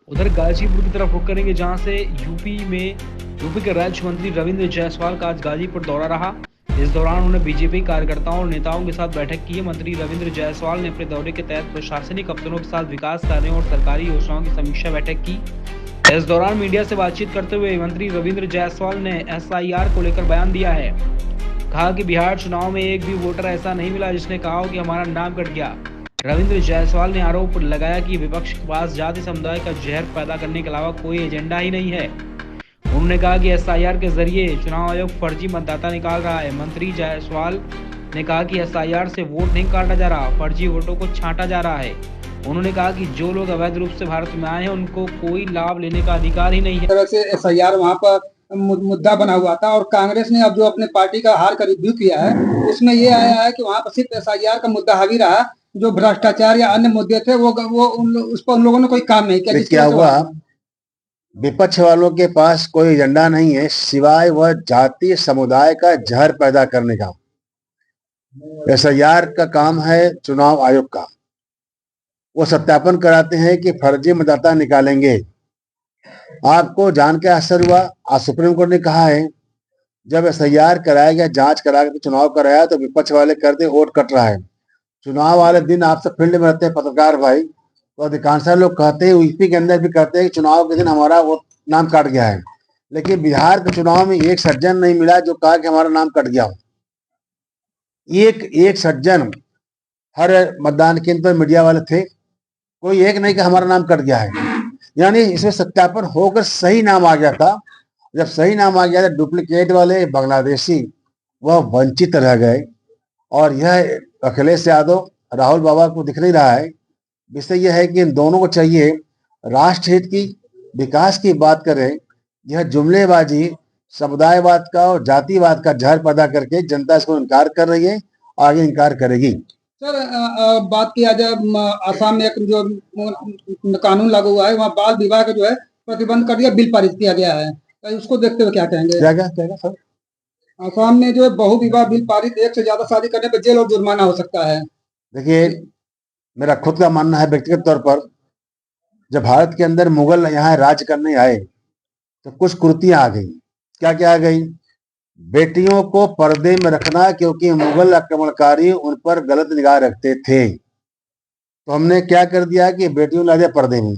उधर गाजीपुर की तरफ रुख करेंगे, जहां से यूपी के राज्य मंत्री रविंद्र जायसवाल का आज गाजीपुर दौरा रहा। इस दौरान उन्होंने बीजेपी कार्यकर्ताओं और नेताओं के साथ बैठक की। मंत्री रविंद्र जायसवाल ने अपने दौरे के तहत प्रशासनिक अफसरों के साथ विकास कार्यों और सरकारी योजनाओं की समीक्षा बैठक की। इस दौरान मीडिया से बातचीत करते हुए मंत्री रविंद्र जायसवाल ने एसआईआर को लेकर बयान दिया है। कहा कि बिहार चुनाव में एक भी वोटर ऐसा नहीं मिला जिसने कहा हो कि हमारा नाम कट गया। रविंद्र जायसवाल ने आरोप लगाया कि विपक्ष के पास जाति समुदाय का जहर पैदा करने के अलावा कोई एजेंडा ही नहीं है। उन्होंने कहा कि एसआईआर के जरिए चुनाव आयोग फर्जी मतदाता निकाल रहा है। मंत्री जायसवाल ने कहा कि एसआईआर से वोट नहीं काटा जा रहा, फर्जी वोटों को छांटा जा रहा है। उन्होंने कहा कि जो लोग अवैध रूप से भारत में आए हैं उनको कोई लाभ लेने का अधिकार ही नहीं है। तरह से एसआईआर वहाँ पर मुद्दा बना हुआ था और कांग्रेस ने अब जो अपने पार्टी का हार का रिव्यू किया है उसमें ये आया है कि वहाँ पर सिर्फ एसआईआर का मुद्दा हावी रहा, जो भ्रष्टाचार या अन्य मुद्दे थे वो उस पर उन लोगों ने कोई काम नहीं किया। क्या हुआ, विपक्ष वालों के पास कोई एजेंडा नहीं है सिवाय वह जातीय समुदाय का जहर पैदा करने का। एसआईआर का काम है चुनाव आयोग का। वो सत्यापन कराते हैं कि फर्जी मतदाता निकालेंगे। आपको जान के आश्चर्य हुआ, आज सुप्रीम कोर्ट ने कहा है जब एसआईआर कराया गया, जांच करा के चुनाव कराया तो विपक्ष वाले करते वोट कट रहा है। चुनाव वाले दिन आप सब फील्ड में रहते हैं पत्रकार भाई, तो अधिकांश लोग कहते हैं, यूपी के अंदर भी कहते हैं कि चुनाव के दिन हमारा वो नाम कट गया है। लेकिन बिहार के चुनाव में एक सज्जन नहीं मिला जो कहा कि हमारा नाम कट गया। एक सज्जन हर मतदान केंद्र पर मीडिया वाले थे, कोई एक नहीं कि हमारा नाम कट गया है। यानी इसमें सत्यापन होकर सही नाम आ गया था। जब सही नाम आ गया था, डुप्लीकेट वाले बांग्लादेशी वह वंचित रह गए। और यह अखिलेश यादव राहुल बाबा को दिख नहीं रहा है। विषय यह है कि इन दोनों को चाहिए राष्ट्र हित की, विकास की बात करें। यह जुमलेबाजी समुदायवाद का और जातिवाद का जहर पैदा करके जनता इसको इनकार कर रही है, आगे इनकार करेगी। सर बात किया जाए, आसाम में एक जो कानून लागू हुआ है वहाँ बाल विवाह का जो है प्रतिबंध कर दिया, बिल पारित किया गया है, तो उसको देखते हुए क्या कहेंगे? क्या सर? आसाम में जो है बहु विवाह बिल पारित, एक से ज्यादा शादी करने पर जेल और जुर्माना हो सकता है। देखिए, मेरा खुद का मानना है व्यक्तिगत तौर पर, जब भारत के अंदर मुगल यहाँ राज करने आए तो कुछ कुरीतियां आ गई। क्या क्या आ गई? बेटियों को पर्दे में रखना, क्योंकि मुगल आक्रमणकारी उन पर गलत निगाह रखते थे। तो हमने क्या कर दिया कि बेटियों ला दिया पर्दे में।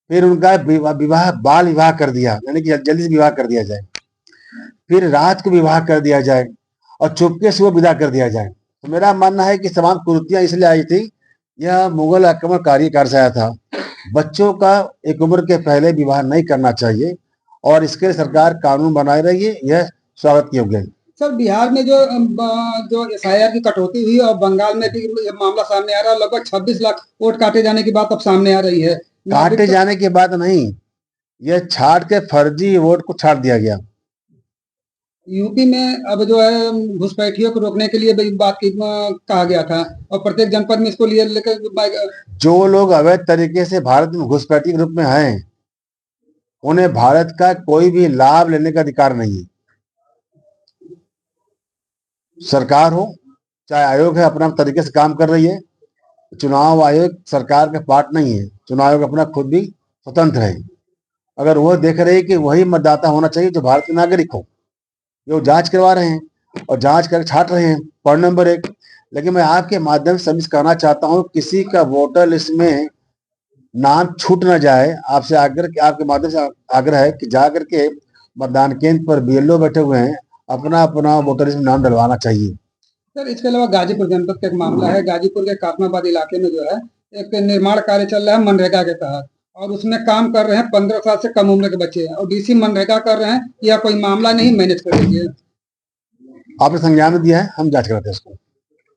फिर उनका विवाह बाल विवाह कर दिया, यानी कि जल्दी से विवाह कर दिया जाए। फिर रात को विवाह कर दिया जाए और चुपके से वो विदा कर दिया जाए। तो मेरा मानना है कि तमाम कुरीतियां इसलिए आई थी, यह मुगल आक्रमणकारी कार्य से आया था। बच्चों का एक उम्र के पहले विवाह नहीं करना चाहिए और इसके लिए सरकार कानून बनाए रही है, यह स्वागत योग्य है। सर बिहार में जो एसआईआर की कटौती हुई और बंगाल में भी मामला सामने आ रहा है, लगभग 26 लाख वोट काटे जाने की बात अब सामने आ रही है। काटे जाने की बात नहीं, यह छाट के फर्जी वोट को छाट दिया गया। यूपी में अब जो है घुसपैठियों को रोकने के लिए भी बात कहा गया था और प्रत्येक जनपद में इसको लिए लेकर जो लोग अवैध तरीके से भारत में घुसपैठी के रूप में हैं, उन्हें भारत का कोई भी लाभ लेने का अधिकार नहीं है। सरकार हो चाहे आयोग है, अपना तरीके से काम कर रही है। चुनाव आयोग सरकार का पार्ट नहीं है, चुनाव आयोग अपना खुद भी स्वतंत्र है। अगर वह देख रहे हैं कि वही मतदाता होना चाहिए जो भारत के नागरिक हो, जो जांच करवा रहे हैं और जांच कर छाट रहे हैं, पॉइंट नंबर 1। लेकिन मैं आपके माध्यम से सभी कहना चाहता हूं, किसी का वोटर लिस्ट में नाम छूट ना जाए। आपसे आपके माध्यम से आग्रह है कि जाकर के मतदान केंद्र पर बीएलओ बैठे हुए हैं, अपना अपना वोटर लिस्ट में नाम डलवाना चाहिए। सर इसके अलावा गाजीपुर जनपद का एक मामला है। गाजीपुर के कासमाबाद इलाके में जो है एक निर्माण कार्य चल रहा है मनरेगा के तहत, और उसमें काम कर रहे हैं 15 साल से कम उम्र के बच्चे, और डीसी मनरेगा कर रहे हैं, यह कोई मामला नहीं, मैनेज कर लीजिए। आपने संज्ञान में दिया है, हम जांच कराते हैं इसको।